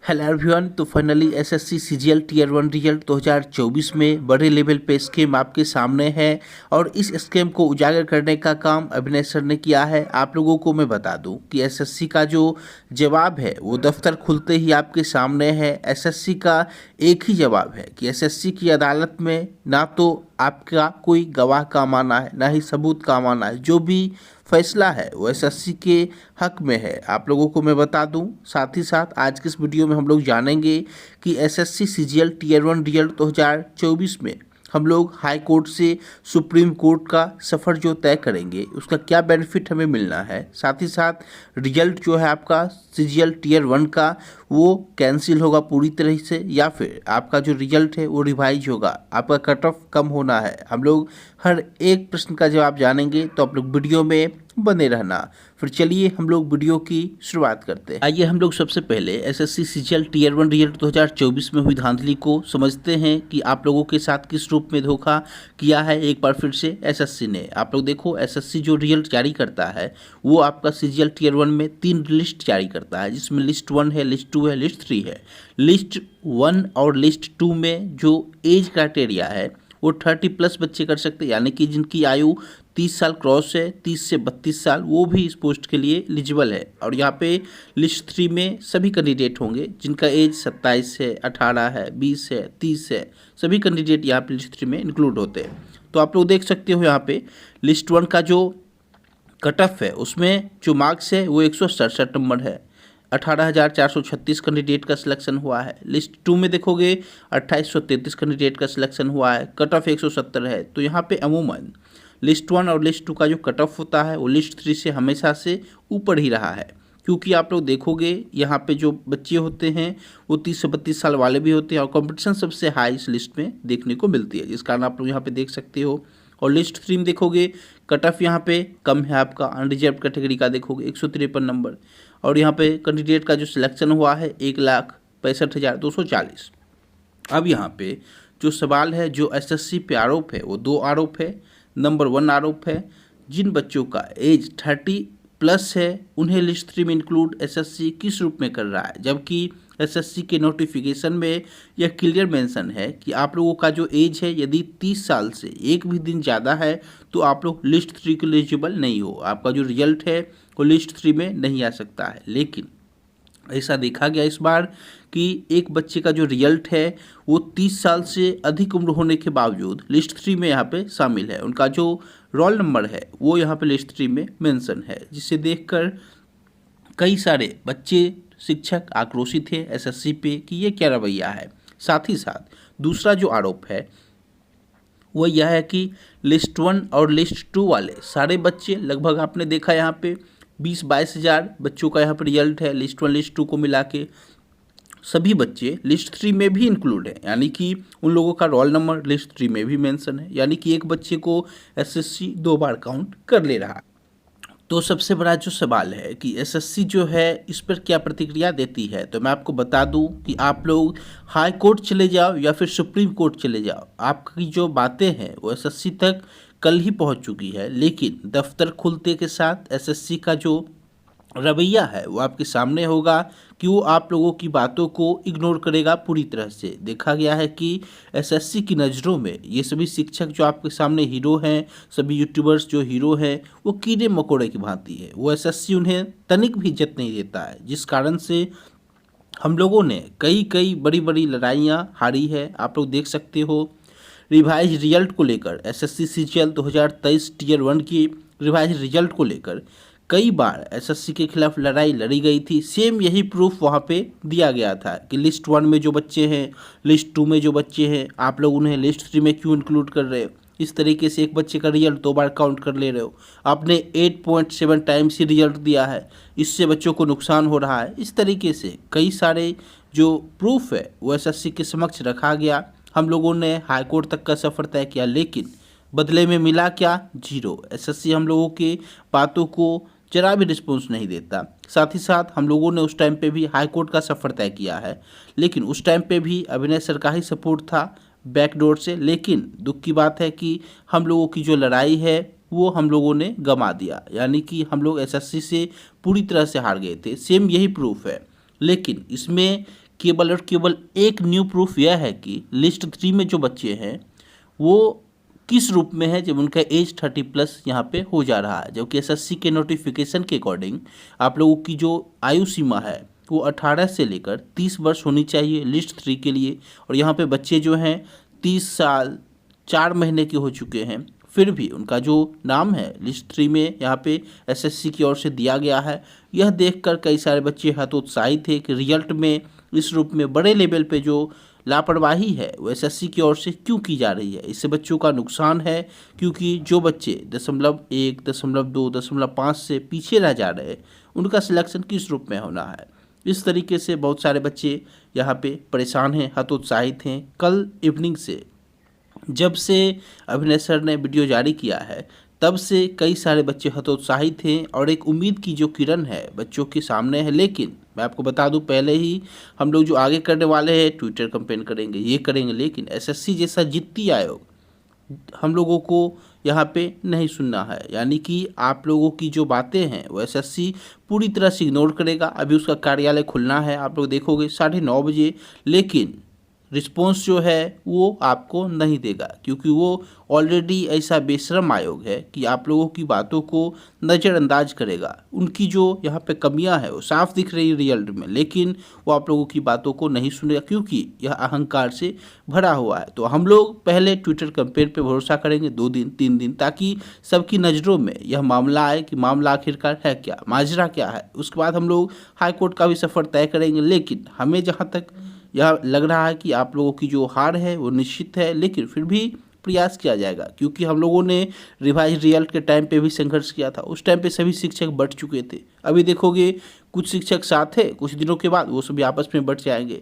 Hello everyone. तो finally SSC CGL tier 1 result 2024 में बड़े लेवल पे स्कीम आपके सामने है और इस स्कीम को उजागर करने का काम अभिनय सर ने किया है। आप लोगों को मैं बता दूं कि एसएससी का जो जवाब है वो दफ्तर खुलते ही आपके सामने है। एसएससी का एक ही जवाब है कि एसएससी की अदालत में ना तो आपका कोई गवाह काम आना है ना ही सबूत काम आना है। जो भी फैसला है वो एसएससी के हक में है, आप लोगों को मैं बता दूं। साथ ही साथ आज की इस वीडियो में हम लोग जानेंगे कि एसएससी सीजीएल टीयर 1 रिजल्ट 2024 में हम लोग हाई कोर्ट से सुप्रीम कोर्ट का सफ़र जो तय करेंगे उसका क्या बेनिफिट हमें मिलना है। साथ ही साथ रिजल्ट जो है आपका सीजीएल टीयर 1 का वो कैंसिल होगा पूरी तरह से या फिर आपका जो रिजल्ट है वो रिवाइज होगा, आपका कट ऑफ कम होना है। हम लोग हर एक प्रश्न का जवाब जानेंगे, तो आप लोग वीडियो में बने रहना। फिर चलिए हम लोग वीडियो की शुरुआत करते हैं। आइए हम लोग सबसे पहले एसएससी सीजीएल टीयर 1 रिजल्ट 2024 में हुई धांधली को समझते हैं कि आप लोगों के साथ किस रूप में धोखा किया है। एक बार फिर से एसएससी ने, आप लोग देखो, एसएससी जो रिजल्ट जारी करता है वो आपका सीजीएल टीयर 1 में 3 लिस्ट जारी करता है, जिसमें लिस्ट 1 है, लिस्ट 2 है, लिस्ट 3 है। लिस्ट 1 और लिस्ट 2 में जो एज क्राइटेरिया है वो 30+ बच्चे कर सकते हैं, यानी कि जिनकी आयु 30 साल क्रॉस है, 30 से 32 साल, वो भी इस पोस्ट के लिए एलिजिबल है। और यहाँ पे लिस्ट 3 में सभी कैंडिडेट होंगे जिनका एज 27 है, 18 है, 20 है, 30 है। सभी कैंडिडेट यहाँ पे लिस्ट 3 में इंक्लूड होते हैं। तो आप लोग देख सकते हो यहाँ पे लिस्ट 1 का जो कट ऑफ है उसमें जो मार्क्स है वो 167 नंबर है। 18,436 कैंडिडेट का सिलेक्शन हुआ है। लिस्ट 2 में देखोगे 2833 कैंडिडेट का सिलेक्शन हुआ है, कट ऑफ 170 है। तो यहाँ पे अमूमन लिस्ट 1 और लिस्ट 2 का जो कट ऑफ होता है वो लिस्ट 3 से हमेशा से ऊपर ही रहा है, क्योंकि आप लोग देखोगे यहाँ पे जो बच्चे होते हैं वो 30 से 32 साल वाले भी होते हैं और कंपटीशन सबसे हाई इस लिस्ट में देखने को मिलती है, जिस कारण आप लोग यहाँ पे देख सकते हो। और लिस्ट 3 में देखोगे कट ऑफ यहाँ पे कम है, आपका अनरिजर्व कैटेगरी का देखोगे 153 नंबर। और यहाँ पे कैंडिडेट का जो सिलेक्शन हुआ है 1,65,240। अब यहाँ पे जो सवाल है, जो एसएससी पे आरोप है वो 2 आरोप है। नंबर 1 आरोप है, जिन बच्चों का एज 30+ है उन्हें लिस्ट 3 में इंक्लूड एसएससी किस रूप में कर रहा है, जबकि एसएससी के नोटिफिकेशन में यह क्लियर मेंशन है कि आप लोगों का जो एज है यदि 30 साल से एक भी दिन ज़्यादा है तो आप लोग लिस्ट 3 के एलिजिबल नहीं हो, आपका जो रिजल्ट है वो लिस्ट 3 में नहीं आ सकता है। लेकिन ऐसा देखा गया इस बार कि एक बच्चे का जो रिजल्ट है वो 30 साल से अधिक उम्र होने के बावजूद लिस्ट 3 में यहाँ पे शामिल है। उनका जो रोल नंबर है वो यहाँ पे लिस्ट 3 में मेंशन है, जिसे देखकर कई सारे बच्चे, शिक्षक आक्रोशित थे एसएससी पे कि ये क्या रवैया है। साथ ही साथ दूसरा जो आरोप है वो यह है कि लिस्ट 1 और लिस्ट 2 वाले सारे बच्चे, लगभग आपने देखा यहाँ पे 20-22 हज़ार बच्चों का यहाँ पर रिजल्ट है लिस्ट 1 लिस्ट 2 को मिला के, सभी बच्चे लिस्ट 3 में भी इंक्लूड है, यानी कि उन लोगों का रोल नंबर लिस्ट 3 में भी मेंशन है, यानी कि एक बच्चे को एसएससी 2 बार काउंट कर ले रहा है। तो सबसे बड़ा जो सवाल है कि एसएससी जो है इस पर क्या प्रतिक्रिया देती है। तो मैं आपको बता दूं कि आप लोग हाई कोर्ट चले जाओ या फिर सुप्रीम कोर्ट चले जाओ, आपकी जो बातें हैं वो एसएससी तक कल ही पहुंच चुकी है, लेकिन दफ्तर खुलते के साथ एसएससी का जो रवैया है वो आपके सामने होगा कि वो आप लोगों की बातों को इग्नोर करेगा पूरी तरह से। देखा गया है कि एसएससी की नज़रों में ये सभी शिक्षक जो आपके सामने हीरो हैं, सभी यूट्यूबर्स जो हीरो हैं, वो कीड़े मकोड़े की भांति है। वो एसएससी उन्हें तनिक भी इज्जत नहीं देता है, जिस कारण से हम लोगों ने कई बड़ी बड़ी लड़ाइयाँ हारी है। आप लोग देख सकते हो रिवाइज रिजल्ट को लेकर, एसएससी सीजीएल 2023 टीयर 1 की रिवाइज रिजल्ट को लेकर कई बार एसएससी के खिलाफ लड़ाई लड़ी गई थी। सेम यही प्रूफ वहाँ पे दिया गया था कि लिस्ट 1 में जो बच्चे हैं, लिस्ट 2 में जो बच्चे हैं, आप लोग उन्हें लिस्ट 3 में क्यों इंक्लूड कर रहे हो। इस तरीके से एक बच्चे का रिजल्ट 2 बार काउंट कर ले रहे हो। आपने 8.7 टाइम्स ही रिजल्ट दिया है, इससे बच्चों को नुकसान हो रहा है। इस तरीके से कई सारे जो प्रूफ है वो एसएससी के समक्ष रखा गया। हम लोगों ने हाई कोर्ट तक का सफ़र तय किया, लेकिन बदले में मिला क्या? 0। एसएससी हम लोगों की बातों को जरा भी रिस्पॉन्स नहीं देता। साथ ही साथ हम लोगों ने उस टाइम पे भी हाई कोर्ट का सफ़र तय किया है, लेकिन उस टाइम पे भी अभिनय सर का ही सपोर्ट था बैकडोर से। लेकिन दुख की बात है कि हम लोगों की जो लड़ाई है वो हम लोगों ने गंवा दिया, यानी कि हम लोग एसएससी से पूरी तरह से हार गए थे। सेम यही प्रूफ है, लेकिन इसमें केवल और केवल एक न्यू प्रूफ यह है कि लिस्ट 3 में जो बच्चे हैं वो किस रूप में है जब उनका एज 30+ यहाँ पे हो जा रहा है, जबकि एसएससी के नोटिफिकेशन के अकॉर्डिंग आप लोगों की जो आयु सीमा है वो 18 से लेकर 30 वर्ष होनी चाहिए लिस्ट 3 के लिए। और यहाँ पे बच्चे जो हैं 30 साल 4 महीने के हो चुके हैं, फिर भी उनका जो नाम है लिस्ट 3 में यहाँ पे एसएससी की ओर से दिया गया है। यह देखकर कई सारे बच्चे हतोत्साहित थे कि रिजल्ट में इस रूप में बड़े लेवल पे जो लापरवाही है वो एसएससी की ओर से क्यों की जा रही है। इससे बच्चों का नुकसान है, क्योंकि जो बच्चे 0.1, 0.2, 0.5 से पीछे रह जा रहे हैं उनका सिलेक्शन किस रूप में होना है। इस तरीके से बहुत सारे बच्चे यहाँ पे परेशान हैं, हतोत्साहित हैं। कल इवनिंग से जब से अभिनय सर ने वीडियो जारी किया है तब से कई सारे बच्चे हतोत्साहित हैं और एक उम्मीद की जो किरण है बच्चों के सामने है। लेकिन मैं आपको बता दूं, पहले ही हम लोग जो आगे करने वाले हैं, ट्विटर कैंपेन करेंगे, ये करेंगे, लेकिन एसएससी जैसा जिद्दी आयोग हम लोगों को यहाँ पे नहीं सुनना है। यानी कि आप लोगों की जो बातें हैं वो एसएससी पूरी तरह से इग्नोर करेगा। अभी उसका कार्यालय खुलना है, आप लोग देखोगे 9:30 बजे, लेकिन रिस्पॉन्स जो है वो आपको नहीं देगा, क्योंकि वो ऑलरेडी ऐसा बेशरम आयोग है कि आप लोगों की बातों को नज़रअंदाज करेगा। उनकी जो यहाँ पे कमियां है वो साफ दिख रही है रिजल्ट में, लेकिन वो आप लोगों की बातों को नहीं सुनेगा क्योंकि यह अहंकार से भरा हुआ है। तो हम लोग पहले ट्विटर कैंपेन पे भरोसा करेंगे 2 दिन 3 दिन, ताकि सबकी नज़रों में यह मामला आए कि मामला आखिरकार है क्या, माजरा क्या है। उसके बाद हम लोग हाई कोर्ट का भी सफ़र तय करेंगे। लेकिन हमें जहाँ तक यह लग रहा है कि आप लोगों की जो हार है वो निश्चित है, लेकिन फिर भी प्रयास किया जाएगा, क्योंकि हम लोगों ने रिवाइज रिजल्ट के टाइम पे भी संघर्ष किया था। उस टाइम पे सभी शिक्षक बढ़ चुके थे। अभी देखोगे कुछ शिक्षक साथ है, कुछ दिनों के बाद वो सभी आपस में बढ़ जाएंगे।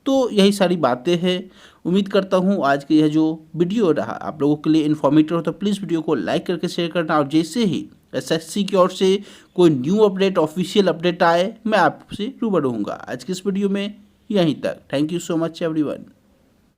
तो यही सारी बातें हैं। उम्मीद करता हूँ आज के यह जो वीडियो रहा आप लोगों के लिए इन्फॉर्मेटिव हो, तो प्लीज़ वीडियो को लाइक करके शेयर करना। और जैसे ही एसएससी की ओर से कोई न्यू अपडेट, ऑफिशियल अपडेट आए, मैं आपसे रूबरू होऊंगा। आज की इस वीडियो में यहीं तक। Thank you so much everyone.